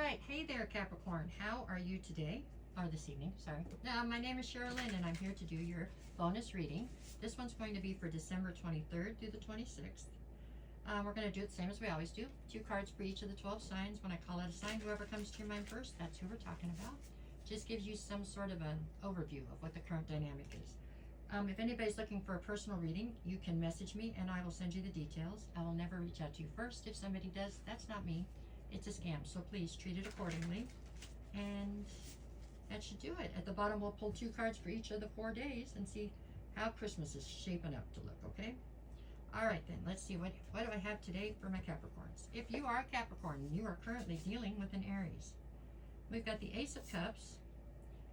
right. Hey there, Capricorn. How are you today? Or this evening, sorry. My name is Sherilyn, and I'm here to do your bonus reading. This one's going to be for December 23rd through the 26th. We're going to do it the same as we always do. 2 cards for each of the 12 signs. When I call out a sign, whoever comes to your mind first, that's who we're talking about. Just gives you some sort of an overview of what the current dynamic is. If anybody's looking for a personal reading, you can message me and I will send you the details. I will never reach out to you first. If somebody does, that's not me. It's a scam, so please treat it accordingly. And that should do it. At the bottom, we'll pull 2 cards for each of the 4 days and see how Christmas is shaping up to look, okay? All right, then, let's see. What do I have today for my Capricorns? If you are a Capricorn, you are currently dealing with an Aries. We've got the Ace of Cups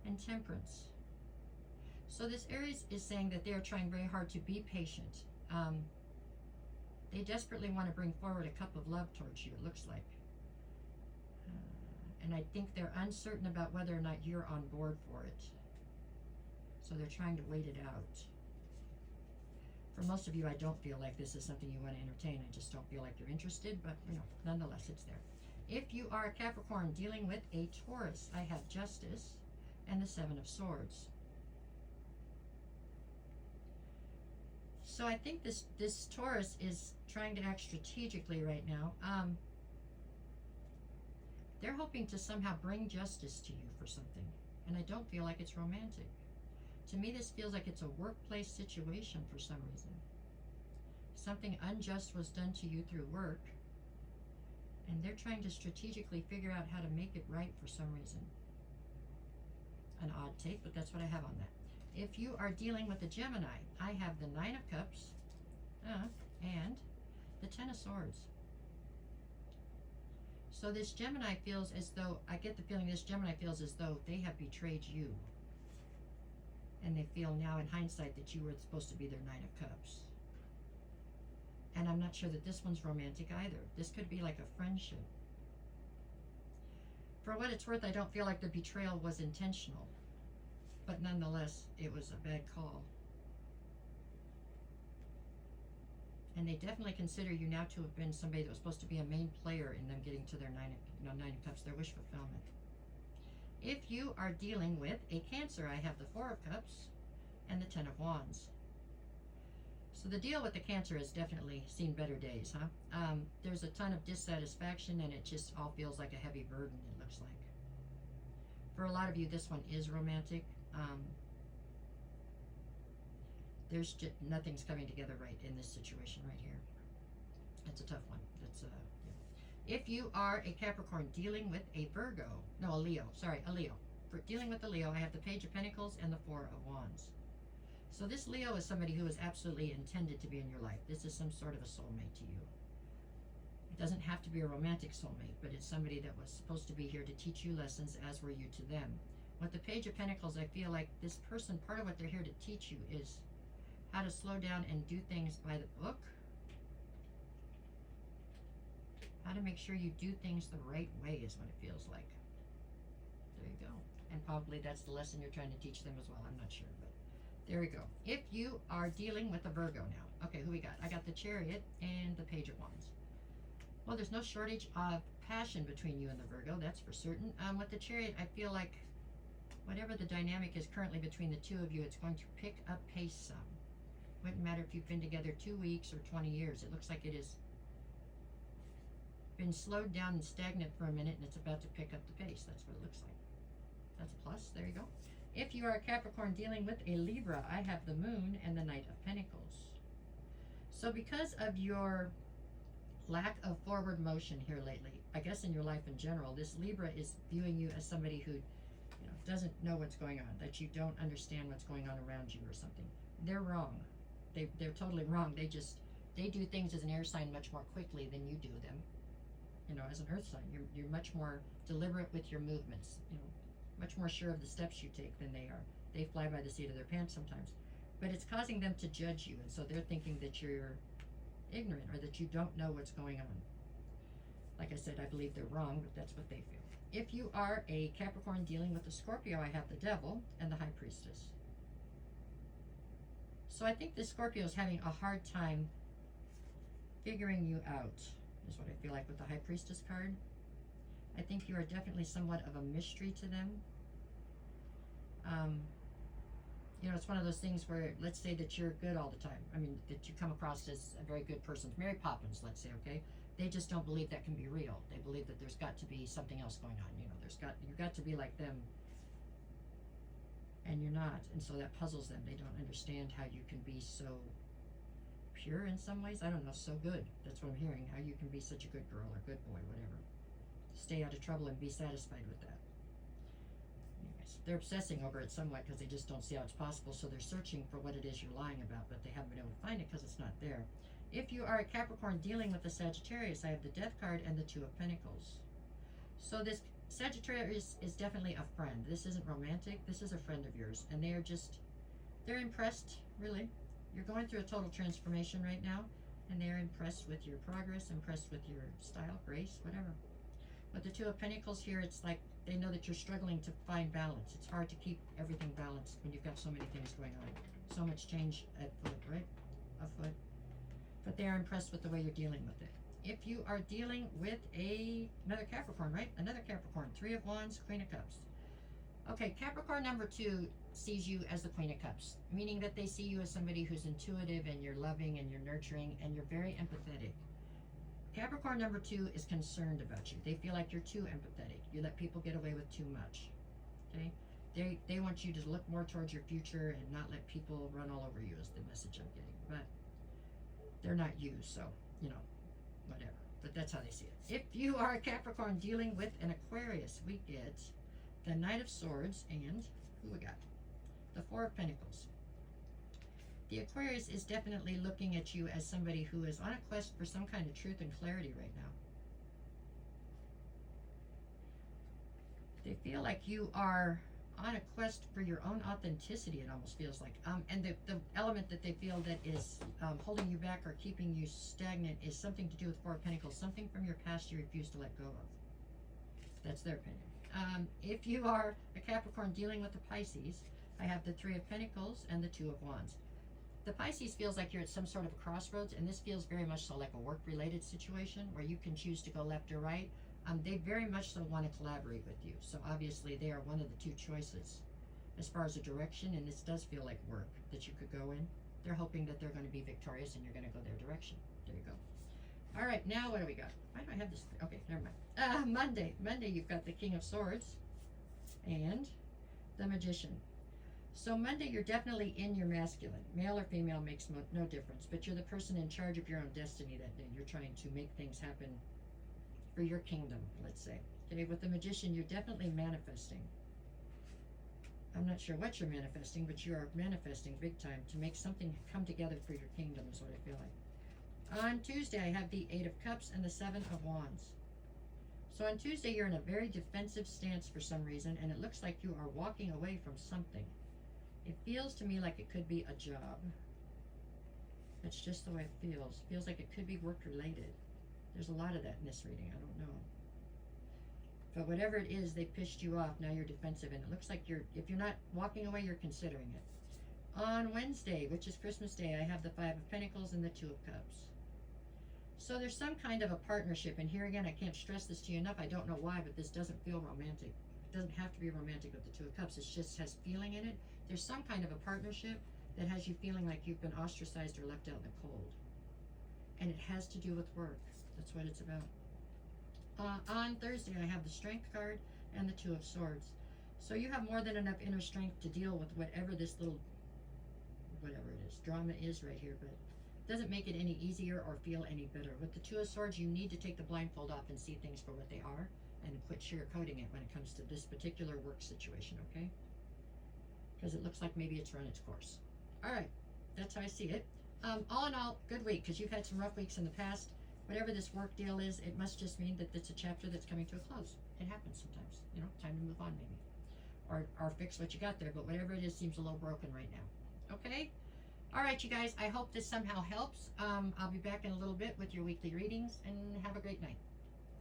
and Temperance. So this Aries is saying that they are trying very hard to be patient. They desperately want to bring forward a cup of love towards you, it looks like. And I think they're uncertain about whether or not you're on board for it. So they're trying to wait it out. For most of you, I don't feel like this is something you want to entertain. I just don't feel like you're interested, but you know, nonetheless, it's there. If you are a Capricorn dealing with a Taurus, I have Justice and the 7 of Swords. So I think this Taurus is trying to act strategically right now. They're hoping to somehow bring justice to you for something, and I don't feel like it's romantic. To me, this feels like it's a workplace situation for some reason. Something unjust was done to you through work, and they're trying to strategically figure out how to make it right for some reason. An odd take, but that's what I have on that. If you are dealing with a Gemini, I have the 9 of Cups and the 10 of Swords. So this Gemini feels as though, I get the feeling this Gemini feels as though they have betrayed you. And they feel now in hindsight that you were supposed to be their 9 of Cups. And I'm not sure that this one's romantic either. This could be like a friendship. For what it's worth, I don't feel like the betrayal was intentional. But nonetheless, it was a bad call. And they definitely consider you now to have been somebody that was supposed to be a main player in them getting to their 9 of Cups, their wish fulfillment. If you are dealing with a Cancer, I have the 4 of Cups and the 10 of Wands. So the deal with the Cancer has definitely seen better days, huh? There's a ton of dissatisfaction, and it just all feels like a heavy burden, it looks like. For a lot of you, this one is romantic. There's just nothing's coming together right in this situation right here. It's a tough one. That's yeah. If you are a Capricorn dealing with a Virgo, no, a Leo. Sorry, a Leo. For dealing with a Leo, I have the Page of Pentacles and the 4 of Wands. So this Leo is somebody who is absolutely intended to be in your life. This is some sort of a soulmate to you. It doesn't have to be a romantic soulmate, but it's somebody that was supposed to be here to teach you lessons, as were you to them. With the Page of Pentacles, I feel like this person, part of what they're here to teach you is how to slow down and do things by the book. How to make sure you do things the right way is what it feels like. There you go. And probably that's the lesson you're trying to teach them as well. I'm not sure, but there we go. If you are dealing with a Virgo now. Okay, who we got? I got the Chariot and the Page of Wands. Well, there's no shortage of passion between you and the Virgo, that's for certain. With the Chariot, I feel like whatever the dynamic is currently between the two of you, it's going to pick up pace some. Wouldn't matter if you've been together 2 weeks or 20 years. It looks like it has been slowed down and stagnant for a minute, and it's about to pick up the pace. That's what it looks like. That's a plus. There you go. If you are a Capricorn dealing with a Libra, I have the Moon and the Knight of Pentacles. So because of your lack of forward motion here lately, I guess in your life in general, this Libra is viewing you as somebody who doesn't know what's going on, that you don't understand what's going on around you or something. They're wrong. They're totally wrong. They do things as an air sign much more quickly than you do them. As an earth sign, you're much more deliberate with your movements. Much more sure of the steps you take than they are. They fly by the seat of their pants sometimes, but it's causing them to judge you, and so they're thinking that you're ignorant or that you don't know what's going on. Like I said, I believe they're wrong, but that's what they feel. If you are a Capricorn dealing with a Scorpio, I have the Devil and the High Priestess. So I think this Scorpio is having a hard time figuring you out, is what I feel like with the High Priestess card. I think you are definitely somewhat of a mystery to them. You know, it's one of those things where, let's say that you're good all the time. I mean, that you come across as a very good person. Mary Poppins, let's say, okay? They just don't believe that can be real. They believe that there's got to be something else going on. You know, you got to be like them, and you're not. And so that puzzles them. They don't understand how you can be so pure in some ways. I don't know, so good. That's what I'm hearing. How you can be such a good girl or good boy, whatever. Stay out of trouble and be satisfied with that. Anyways, they're obsessing over it somewhat because they just don't see how it's possible. So they're searching for what it is you're lying about, but they haven't been able to find it because it's not there. If you are a Capricorn dealing with a Sagittarius, I have the Death card and the Two of Pentacles. So this Sagittarius is definitely a friend. This isn't romantic. This is a friend of yours. And they're impressed, really. You're going through a total transformation right now. And they're impressed with your progress, impressed with your style, grace, whatever. With the Two of Pentacles here, it's like they know that you're struggling to find balance. It's hard to keep everything balanced when you've got so many things going on. So much change at foot, right? Afoot. But they are impressed with the way you're dealing with it. If you are dealing with another Capricorn, right? Another Capricorn. Three of Wands, Queen of Cups. Okay, Capricorn number 2 sees you as the Queen of Cups, meaning that they see you as somebody who's intuitive and you're loving and you're nurturing and you're very empathetic. Capricorn number 2 is concerned about you. They feel like you're too empathetic. You let people get away with too much. Okay? They want you to look more towards your future and not let people run all over you is the message I'm getting. But they're not you, so, you know, whatever. But that's how they see it. If you are a Capricorn dealing with an Aquarius, we get the Knight of Swords and, who we got? The Four of Pentacles. The Aquarius is definitely looking at you as somebody who is on a quest for some kind of truth and clarity right now. They feel like you are on a quest for your own authenticity, it almost feels like. And the element that they feel that is holding you back or keeping you stagnant is something to do with Four of Pentacles, something from your past you refuse to let go of. That's their opinion. If you are a Capricorn dealing with the Pisces, I have the Three of Pentacles and the Two of Wands. The Pisces feels like you're at some sort of a crossroads, and this feels very much so like a work-related situation where you can choose to go left or right. They very much so want to collaborate with you. So obviously they are one of the two choices as far as a direction, and this does feel like work that you could go in. They're hoping that they're going to be victorious and you're going to go their direction. There you go. All right, now what do we got? Why do I have this? Okay, never mind. Monday you've got the King of Swords and the Magician. So Monday you're definitely in your masculine. Male or female makes no difference, but you're the person in charge of your own destiny that day. You're trying to make things happen for your kingdom, let's say. Okay, with the Magician, you're definitely manifesting. I'm not sure what you're manifesting, but you are manifesting big time to make something come together for your kingdom is what I feel like. On Tuesday, I have the Eight of Cups and the Seven of Wands. So on Tuesday, you're in a very defensive stance for some reason, and it looks like you are walking away from something. It feels to me like it could be a job. That's just the way it feels. It feels like it could be work-related. There's a lot of that in this reading. I don't know. But whatever it is, they pissed you off. Now you're defensive. And it looks like if you're not walking away, you're considering it. On Wednesday, which is Christmas Day, I have the Five of Pentacles and the Two of Cups. So there's some kind of a partnership. And here again, I can't stress this to you enough. I don't know why, but this doesn't feel romantic. It doesn't have to be romantic with the Two of Cups. It just has feeling in it. There's some kind of a partnership that has you feeling like you've been ostracized or left out in the cold. And it has to do with work. That's what it's about. On Thursday, I have the Strength card and the Two of Swords. So you have more than enough inner strength to deal with whatever this little, whatever it is, drama is right here, but it doesn't make it any easier or feel any better. With the Two of Swords, you need to take the blindfold off and see things for what they are and quit sugarcoating it when it comes to this particular work situation, okay? Because it looks like maybe it's run its course. All right, that's how I see it. All in all, good week, because you've had some rough weeks in the past. Whatever this work deal is, it must just mean that it's a chapter that's coming to a close. It happens sometimes, you know, time to move on maybe. Or fix what you got there, but whatever it is seems a little broken right now. Okay? All right, you guys, I hope this somehow helps. I'll be back in a little bit with your weekly readings, and have a great night.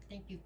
Thank you.